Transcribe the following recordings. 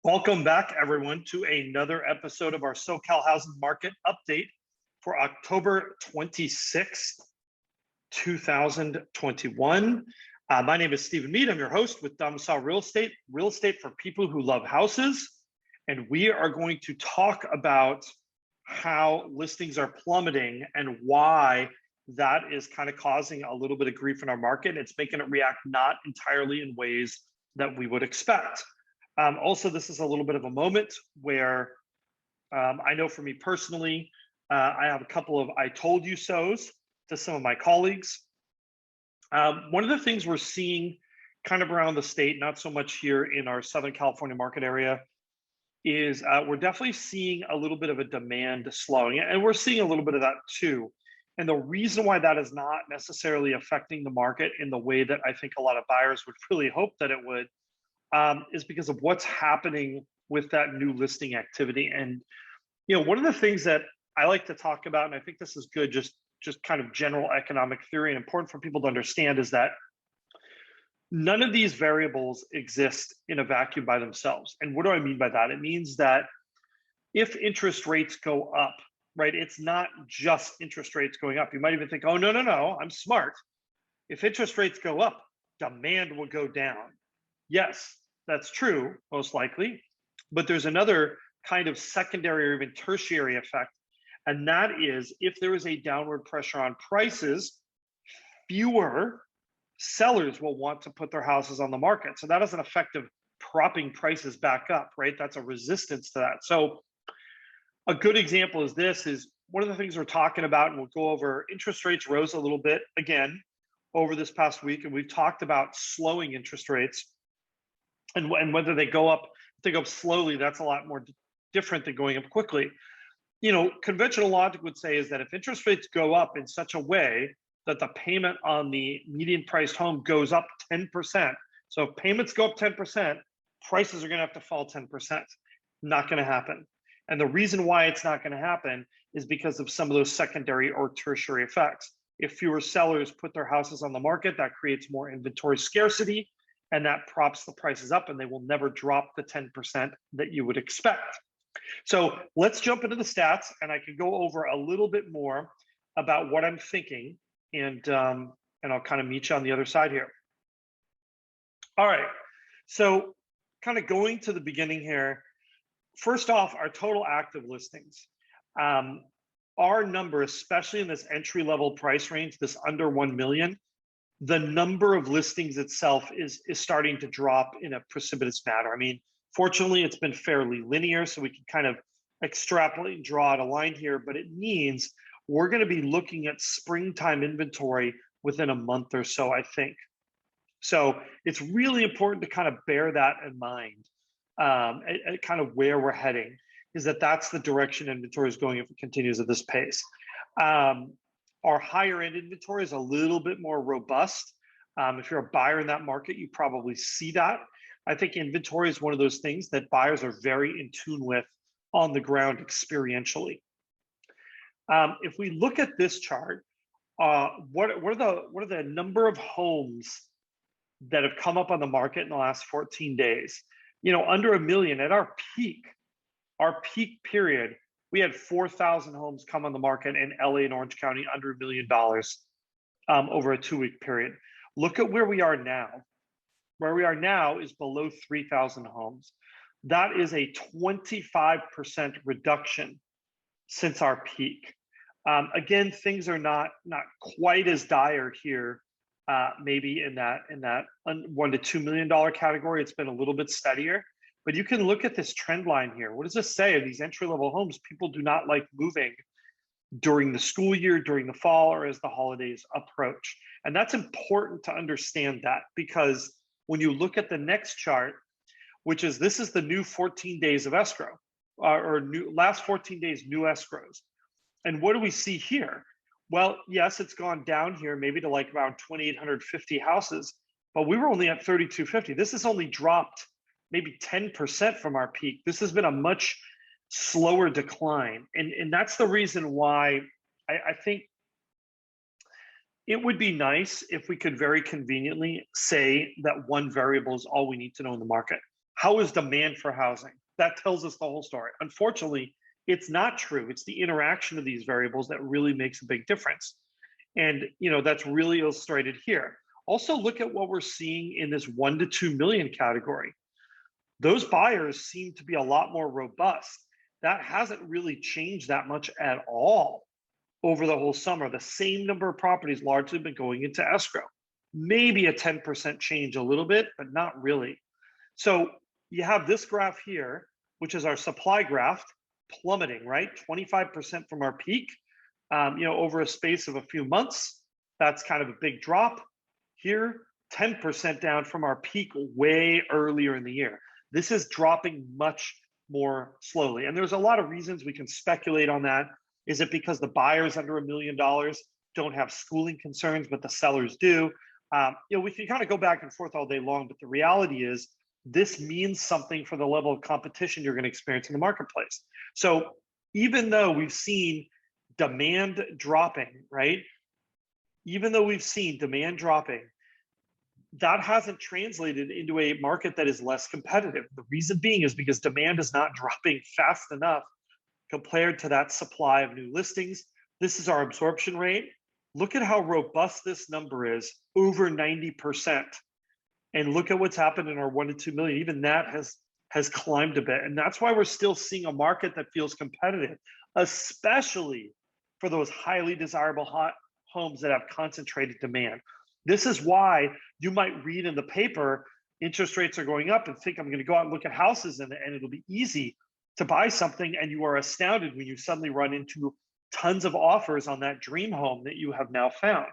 Welcome back, everyone, to another episode of our SoCal housing market update for October 26th, 2021. My name is Stephen Mead. I'm your host with Domicile Real Estate for people who love houses. And we are going to talk about how listings are plummeting and why that is kind of causing a little bit of grief in our market. It's making it react not entirely in ways that we would expect. Also, this is a little bit of a moment where I know for me personally, I have a couple of I told you so's to some of my colleagues. One of the things we're seeing kind of around the state, not so much here in our Southern California market area, is we're definitely seeing a little bit of a demand slowing. And we're seeing a little bit of that too. And the reason why that is not necessarily affecting the market in the way that I think a lot of buyers would really hope that it would, is because of what's happening with that new listing activity. And one of the things that I like to talk about, and I think this is good, just kind of general economic theory and important for people to understand, is that none of these variables exist in a vacuum by themselves. And what do I mean by that? It means that if interest rates go up, right, it's not just interest rates going up. You might even think, oh, no, I'm smart. If interest rates go up, demand will go down. Yes, that's true, most likely, but there's another kind of secondary or even tertiary effect, and that is if there is a downward pressure on prices, fewer sellers will want to put their houses on the market. So that has an effect of propping prices back up, right? That's a resistance to that. So a good example is one of the things we're talking about, and we'll go over. Interest rates rose a little bit again over this past week, and we've talked about slowing interest rates. And whether they go up, if they go up slowly, that's a lot more different than going up quickly. Conventional logic would say is that if interest rates go up in such a way that the payment on the median priced home goes up 10%. So if payments go up 10%, prices are going to have to fall 10%. Not going to happen. And the reason why it's not going to happen is because of some of those secondary or tertiary effects. If fewer sellers put their houses on the market, that creates more inventory scarcity, and that props the prices up, and they will never drop the 10% that you would expect. So let's jump into the stats, and I can go over a little bit more about what I'm thinking, and I'll kind of meet you on the other side here. All right, so kind of going to the beginning here. First off, our total active listings. Our number, especially in this entry-level price range, this under 1 million, the number of listings itself is starting to drop in a precipitous manner. I mean, fortunately, it's been fairly linear, so we can kind of extrapolate and draw out a line here, but it means we're going to be looking at springtime inventory within a month or so, I think. So it's really important to kind of bear that in mind, at kind of where we're heading, is that's the direction inventory is going if it continues at this pace. Our higher end inventory is a little bit more robust. If you're a buyer in that market, you probably see that. I think inventory is one of those things that buyers are very in tune with on the ground experientially. If we look at this chart, what are the number of homes that have come up on the market in the last 14 days? Under 1 million at our peak period, we had 4,000 homes come on the market in LA and Orange County under $1 million over a 2-week period. Look at where we are now. Where we are now is below 3,000 homes. That is a 25% reduction since our peak. Again, things are not quite as dire here. Maybe in that $1 to $2 million category, it's been a little bit steadier. But you can look at this trend line here. What does this say? These entry-level homes, people do not like moving during the school year, during the fall, or as the holidays approach. And that's important to understand that, because when you look at the next chart, this is the new 14 days of escrow, last 14 days new escrows. And what do we see here? Well, yes, it's gone down here maybe to like around 2,850 houses, but we were only at 3,250. This has only dropped maybe 10% from our peak. This has been a much slower decline. And that's the reason why I think it would be nice if we could very conveniently say that one variable is all we need to know in the market. how is demand for housing? That tells us the whole story. Unfortunately, it's not true. It's the interaction of these variables that really makes a big difference. And that's really illustrated here. Also, look at what we're seeing in this 1 to 2 million category. Those buyers seem to be a lot more robust. That hasn't really changed that much at all over the whole summer. The same number of properties largely been going into escrow. Maybe a 10% change a little bit, but not really. So you have this graph here, which is our supply graph, plummeting, right? 25% from our peak, over a space of a few months. That's kind of a big drop. Here, 10% down from our peak way earlier in the year. This is dropping much more slowly. And there's a lot of reasons we can speculate on that. Is it because the buyers under $1 million don't have schooling concerns, but the sellers do? We can kind of go back and forth all day long, but the reality is this means something for the level of competition you're going to experience in the marketplace. So even though we've seen demand dropping, right? Even though we've seen demand dropping, that hasn't translated into a market that is less competitive. The reason being is because demand is not dropping fast enough compared to that supply of new listings. This is our absorption rate. Look at how robust this number is, over 90%. And look at what's happened in our 1 to 2 million. Even that has climbed a bit. And that's why we're still seeing a market that feels competitive, especially for those highly desirable hot homes that have concentrated demand. This is why you might read in the paper, interest rates are going up and think I'm going to go out and look at houses and it'll be easy to buy something. And you are astounded when you suddenly run into tons of offers on that dream home that you have now found.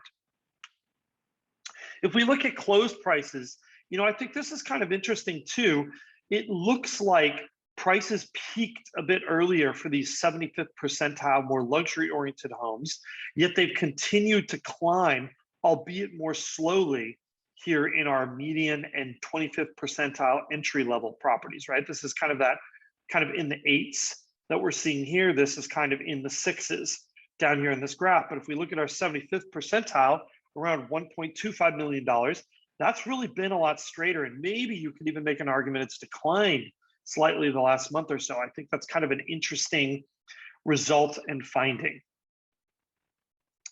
If we look at closed prices, I think this is kind of interesting too. It looks like prices peaked a bit earlier for these 75th percentile, more luxury-oriented homes, yet they've continued to climb, albeit more slowly, here in our median and 25th percentile entry-level properties, right? This is kind of in the 8s that we're seeing here. This is kind of in the 6s down here in this graph. But if we look at our 75th percentile, around $1.25 million, that's really been a lot straighter. And maybe you can even make an argument it's declined slightly the last month or so. I think that's kind of an interesting result and finding.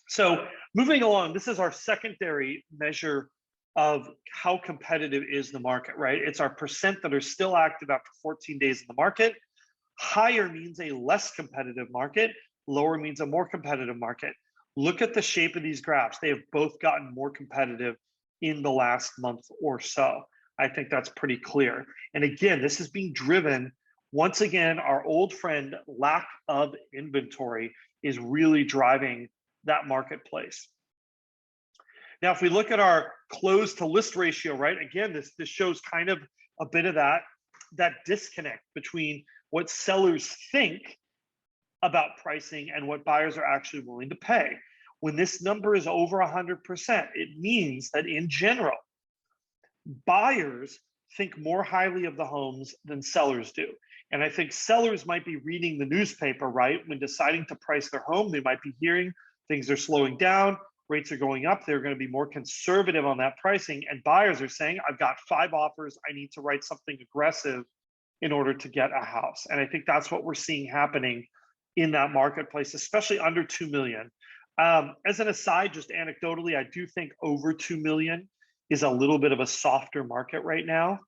So moving along, this is our secondary measure of how competitive is the market, right? It's our percent that are still active after 14 days in the market. Higher means a less competitive market. Lower means a more competitive market. Look at the shape of these graphs. They have both gotten more competitive in the last month or so. I think that's pretty clear. And again, this is being driven, once again, our old friend, lack of inventory is really driving that marketplace. Now, if we look at our close to list ratio, right? Again, this shows kind of a bit of that disconnect between what sellers think about pricing and what buyers are actually willing to pay. When this number is over 100%, it means that in general, buyers think more highly of the homes than sellers do. And I think sellers might be reading the newspaper, right? When deciding to price their home, they might be hearing things are slowing down, rates are going up, they're going to be more conservative on that pricing. And buyers are saying, I've got 5 offers, I need to write something aggressive in order to get a house. And I think that's what we're seeing happening in that marketplace, especially under 2 million. As an aside, just anecdotally, I do think over 2 million is a little bit of a softer market right now.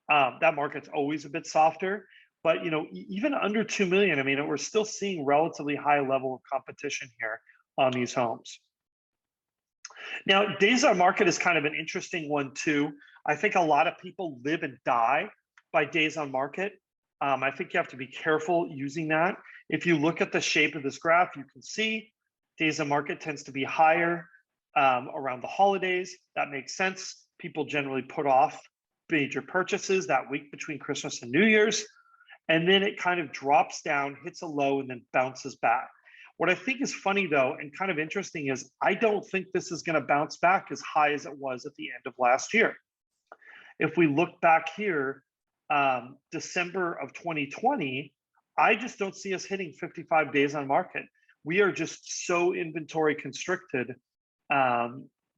That market's always a bit softer, but even under 2 million, I mean, we're still seeing relatively high level of competition here on these homes. Now, days on market is kind of an interesting one too. I think a lot of people live and die by days on market. I think you have to be careful using that. If you look at the shape of this graph, you can see days on market tends to be higher around the holidays. That makes sense. People generally put off major purchases that week between Christmas and New Year's. And then it kind of drops down, hits a low, and then bounces back. What I think is funny though, and kind of interesting, is I don't think this is going to bounce back as high as it was at the end of last year. If we look back here, December of 2020, I just don't see us hitting 55 days on market. We are just so inventory constricted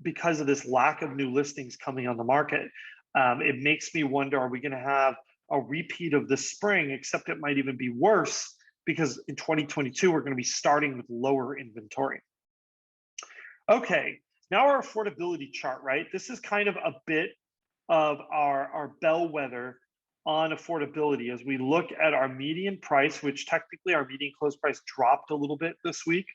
because of this lack of new listings coming on the market. It makes me wonder, are we going to have a repeat of this spring, except it might even be worse because in 2022, we're going to be starting with lower inventory. Okay, now our affordability chart, right? This is kind of a bit of our bellwether on affordability as we look at our median price, which technically our median close price dropped a little bit this week.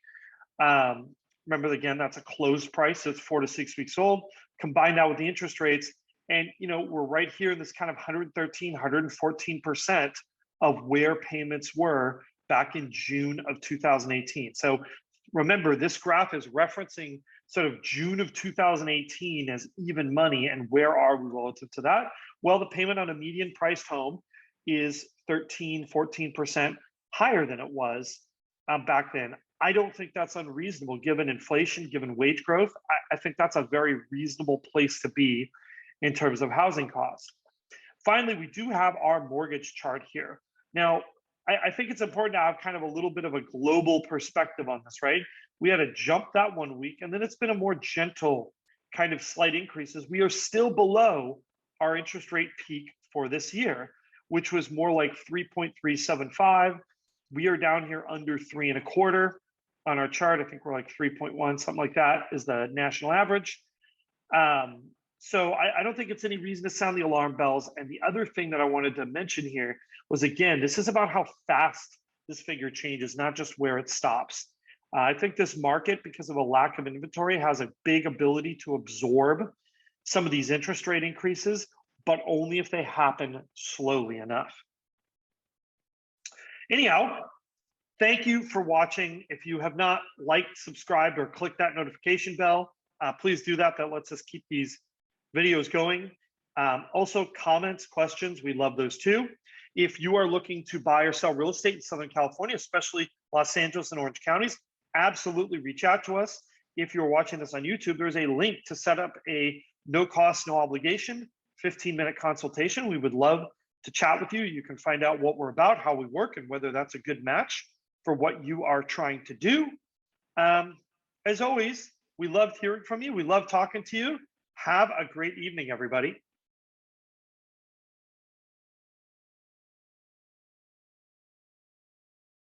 Remember, again, that's a closed price, so it's 4 to 6 weeks old. Combine that with the interest rates, and we're right here in this kind of 113, 114% of where payments were back in June of 2018. So remember, this graph is referencing sort of June of 2018 as even money, and where are we relative to that? Well, the payment on a median priced home is 13, 14% higher than it was back then. I don't think that's unreasonable given inflation, given wage growth. I think that's a very reasonable place to be in terms of housing costs. Finally, we do have our mortgage chart here. Now, I think it's important to have kind of a little bit of a global perspective on this, right? We had a jump that 1 week, and then it's been a more gentle kind of slight increases. We are still below our interest rate peak for this year, which was more like 3.375. We are down here under 3.25 on our chart. I think we're like 3.1, something like that is the national average. So I don't think it's any reason to sound the alarm bells. And the other thing that I wanted to mention here was, again, this is about how fast this figure changes, not just where it stops. I think this market, because of a lack of inventory, has a big ability to absorb some of these interest rate increases, but only if they happen slowly enough. Anyhow, thank you for watching. If you have not liked, subscribed, or clicked that notification bell, please do that. That lets us keep these videos going. Also, comments, questions, we love those too. If you are looking to buy or sell real estate in Southern California, especially Los Angeles and Orange counties, absolutely reach out to us. If you're watching this on YouTube, there's a link to set up a no cost, no obligation, 15-minute consultation. We would love to chat with you. You can find out what we're about, how we work, and whether that's a good match for what you are trying to do. As always, we loved hearing from you. We love talking to you. Have a great evening, everybody.